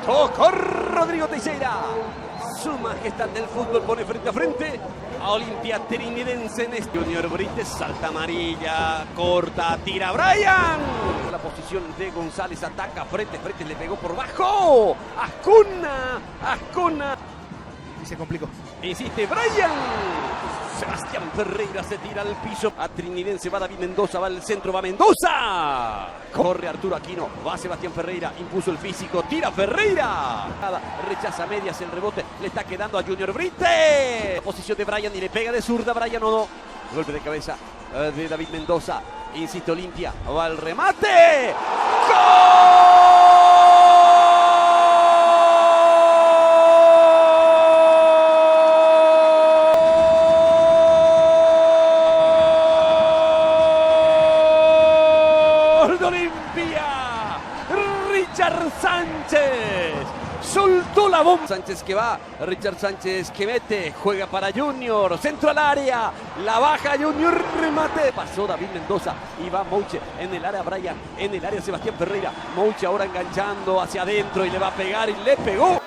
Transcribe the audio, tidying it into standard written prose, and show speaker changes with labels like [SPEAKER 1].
[SPEAKER 1] Tocó Rodrigo Teixeira. Su majestad del fútbol pone frente a frente a Olimpia Trinidense en este. Junior Brites, salta amarilla, corta, tira Brian. La posición de González, ataca, frente, le pegó por bajo. Ascuna.
[SPEAKER 2] Y se complicó.
[SPEAKER 1] Insiste Brian. Sebastián Ferreira se tira al piso. A Trinidense va David Mendoza, va al centro, va Mendoza. Corre Arturo Aquino, va Sebastián Ferreira, impuso el físico, tira Ferreira. Rechaza medias, el rebote le está quedando a Junior Brites. Posición de Brian y le pega de zurda, Brian o no. Golpe de cabeza de David Mendoza. Insiste Olimpia, va al remate. ¡Gol! Olimpia, Richard Sánchez soltó la bomba. Sánchez que va, Richard Sánchez que mete, juega para Junior, centro al área, la baja Junior, remate. Pasó David Mendoza y va Mouche en el área, Brian en el área, Sebastián Ferreira. Mouche ahora enganchando hacia adentro y le va a pegar y le pegó.